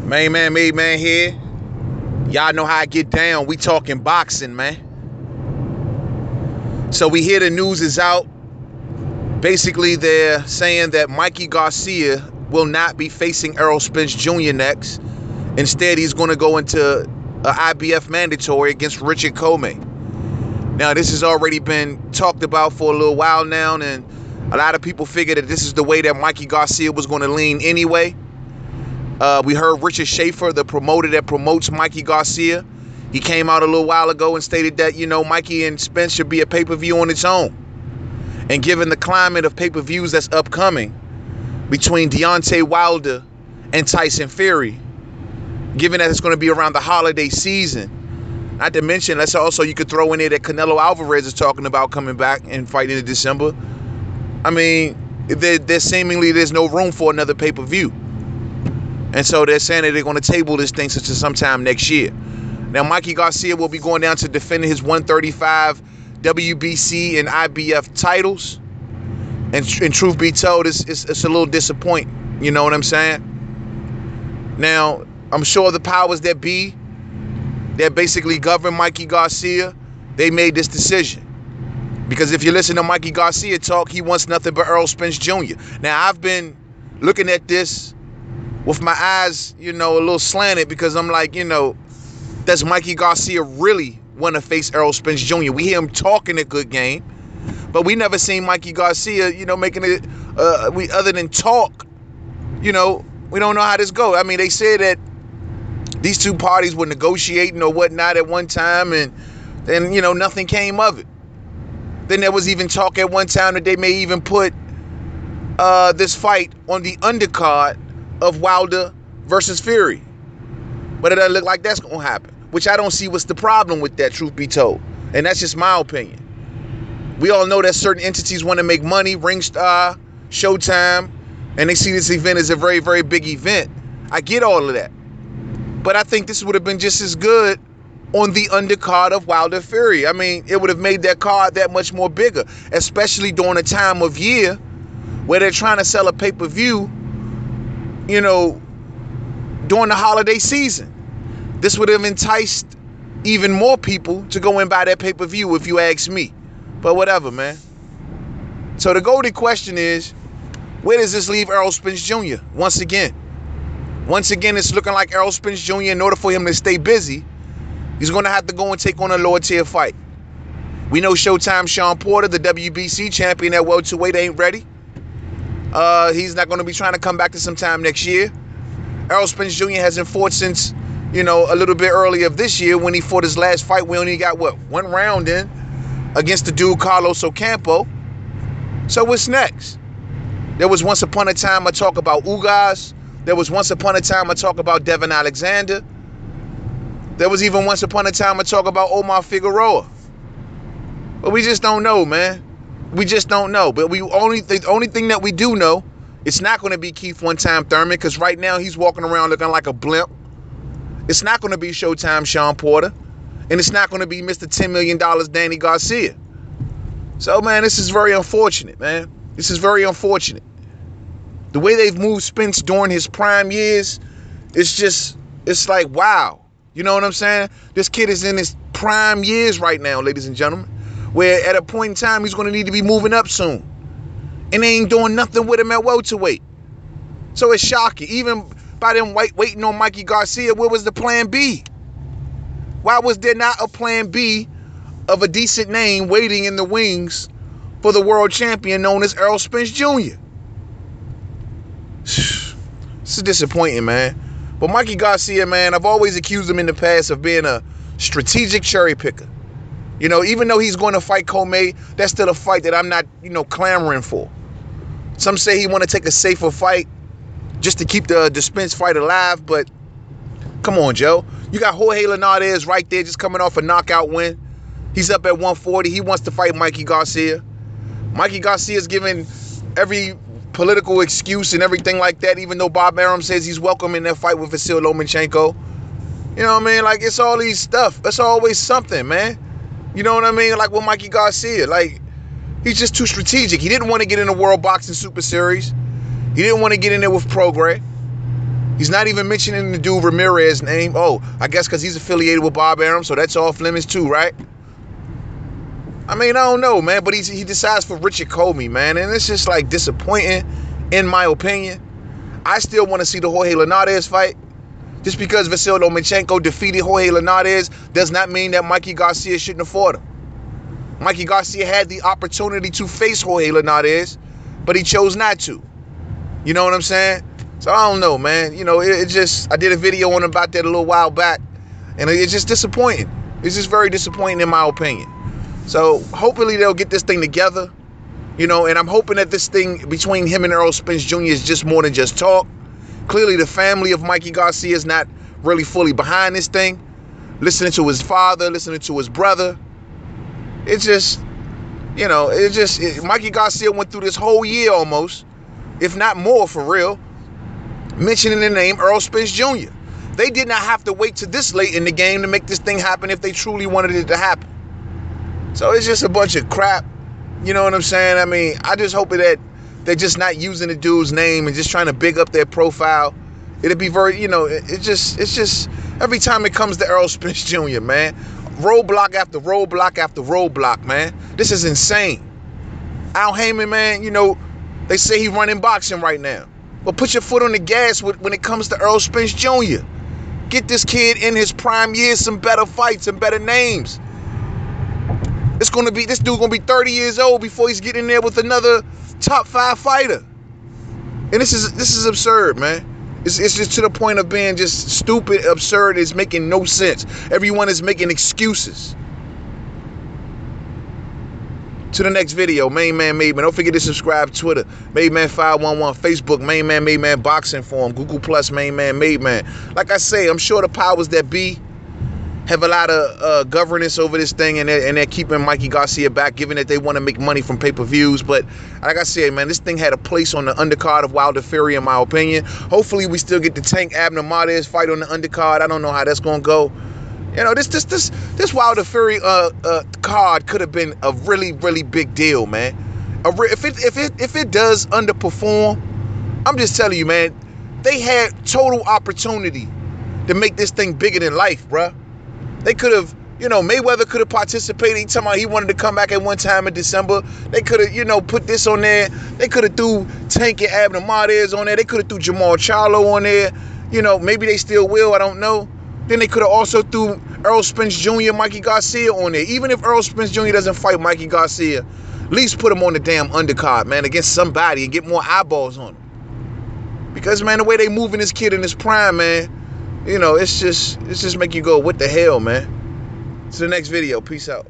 Main man, made man here. Y'all know how I get down. We talking boxing, man. So we hear the news is out. Basically, they're saying that Mikey Garcia will not be facing Errol Spence Jr. next. Instead, he's going to go into an IBF mandatory against Richard Commey. Now, this has already been talked about for a little while now, and a lot of people figured that this is the way that Mikey Garcia was going to lean anyway. We heard Richard Schaefer, the promoter that promotes Mikey Garcia. He came out a little while ago and stated that, Mikey and Spence should be a pay-per-view on its own. And given the climate of pay-per-views that's upcoming between Deontay Wilder and Tyson Fury, given that it's going to be around the holiday season, not to mention, you could throw in there that Canelo Alvarez is talking about coming back and fighting in December. I mean, there's no room for another pay-per-view. And so they're saying that they're going to table this thing sometime next year. Now, Mikey Garcia will be going down to defending his 135 WBC and IBF titles. And truth be told, it's a little disappointing. You know what I'm saying? Now, I'm sure the powers that be, that basically govern Mikey Garcia, they made this decision. Because if you listen to Mikey Garcia talk, he wants nothing but Errol Spence Jr. Now, I've been looking at this with my eyes, a little slanted, because I'm like, does Mikey Garcia really want to face Errol Spence Jr.? We hear him talking a good game, but we never seen Mikey Garcia, making it, other than talk, we don't know how this goes. I mean, they said that these two parties were negotiating or whatnot at one time, and then, nothing came of it. Then there was even talk at one time that they may even put this fight on the undercard of Wilder versus Fury. But it doesn't look like that's going to happen, which I don't see what's the problem with that, truth be told. And that's just my opinion. We all know that certain entities want to make money, Ringstar, Showtime, and they see this event as a very, very big event. I get all of that. But I think this would have been just as good on the undercard of Wilder Fury. I mean, it would have made that card that much more bigger, especially during a time of year where they're trying to sell a pay-per-view, during the holiday season. This would have enticed even more people to go and buy that pay-per-view, if you ask me. But whatever, man. So the golden question is, where does this leave Errol Spence Jr. once again? Once again, it's looking like Errol Spence Jr., in order for him to stay busy, he's going to have to go and take on a lower tier fight. We know Showtime Sean Porter, the WBC champion at welterweight, ain't ready. He's not going to be trying to come back to sometime next year. Errol Spence Jr. hasn't fought since, a little bit earlier of this year when he fought his last fight. We only got, one round in against the dude Carlos Ocampo. So what's next? There was once upon a time I talk about Ugas. There was once upon a time I talk about Devin Alexander. There was even once upon a time I talk about Omar Figueroa. But we just don't know, man. We just don't know. But the only thing that we do know, it's not going to be Keith One-Time Thurman, because right now he's walking around looking like a blimp. It's not going to be Showtime Sean Porter. And it's not going to be Mr. $10 million Danny Garcia. So, man, this is very unfortunate, man. This is very unfortunate. The way they've moved Spence during his prime years, it's like, wow. You know what I'm saying? This kid is in his prime years right now, ladies and gentlemen, where at a point in time, he's going to need to be moving up soon. And they ain't doing nothing with him at welterweight. So it's shocking. Even by them waiting on Mikey Garcia, where was the plan B? Why was there not a plan B of a decent name waiting in the wings for the world champion known as Errol Spence Jr.? This is disappointing, man. But Mikey Garcia, man, I've always accused him in the past of being a strategic cherry picker. Even though he's going to fight Commey, that's still a fight that I'm not, clamoring for. Some say he want to take a safer fight just to keep the Spence fight alive, but come on, Joe. You got Jorge Linares right there just coming off a knockout win. He's up at 140. He wants to fight Mikey Garcia. Mikey Garcia's given every political excuse and everything like that, even though Bob Arum says he's welcome in that fight with Vasyl Lomachenko. You know what I mean? Like, it's all these stuff. It's always something, man. You know what I mean? Like with Mikey Garcia, like, he's just too strategic. He didn't want to get in the World Boxing Super Series. He didn't want to get in there with Prograis. He's not even mentioning the dude Ramirez's name. Oh, I guess because he's affiliated with Bob Arum, so that's off limits too, right? I mean, I don't know, man, but he decides for Richard Commey, man, and it's just like disappointing, in my opinion. I still want to see the Jorge Linares fight. Just because Vasyl Lomachenko defeated Jorge Linares does not mean that Mikey Garcia shouldn't have fought him. Mikey Garcia had the opportunity to face Jorge Linares, but he chose not to. You know what I'm saying? So I don't know, man. You know, it just, I did a video on about that a little while back, and it's just disappointing. It's just very disappointing in my opinion. So hopefully they'll get this thing together, you know, and I'm hoping that this thing between him and Errol Spence Jr. is just more than just talk. Clearly the family of Mikey Garcia is not really fully behind this thing. Listening to his father, listening to his brother. It's just, you know, Mikey Garcia went through this whole year almost, if not more for real, mentioning the name Errol Spence Jr. They did not have to wait to this late in the game to make this thing happen if they truly wanted it to happen. So it's just a bunch of crap. You know what I'm saying? I mean, I just hope that they're just not using the dude's name and just trying to big up their profile. It'd be very, you know, it's just every time it comes to Errol Spence Jr., man, roadblock after roadblock after roadblock, man. This is insane. Al Heyman, man, you know, they say he's running boxing right now. But put your foot on the gas when it comes to Errol Spence Jr. Get this kid in his prime years some better fights and better names. This dude gonna be 30 years old before he's getting there with another top 5 fighter. And this is absurd, man. It's just to the point of being just stupid, absurd. It's making no sense. Everyone is making excuses. To the next video, Main Man Made Man. Don't forget to subscribe. Twitter, Made Man 511. Facebook, Main Man Made Man Boxing Forum. Google Plus, Main Man Made Man. Like I say, I'm sure the powers that be have a lot of governance over this thing, and they're keeping Mikey Garcia back, given that they want to make money from pay-per-views. But like I said, man, this thing had a place on the undercard of Wilder Fury, in my opinion. Hopefully, we still get the Tank Abner Martinez fight on the undercard. I don't know how that's gonna go. You know, this Wilder Fury card could have been a really, really big deal, man. If it does underperform, I'm just telling you, man, they had total opportunity to make this thing bigger than life, bruh. They could have, you know, Mayweather could have participated. He talking about he wanted to come back at one time in December. They could have, you know, put this on there. They could have threw Tank and Abner Martinez on there. They could have threw Jamal Charlo on there. You know, maybe they still will. I don't know. Then they could have also threw Errol Spence Jr. and Mikey Garcia on there. Even if Errol Spence Jr. doesn't fight Mikey Garcia, at least put him on the damn undercard, man, against somebody and get more eyeballs on him. Because, man, the way they moving this kid in his prime, man, you know, it's just make you go, what the hell, man? To the next video. Peace out.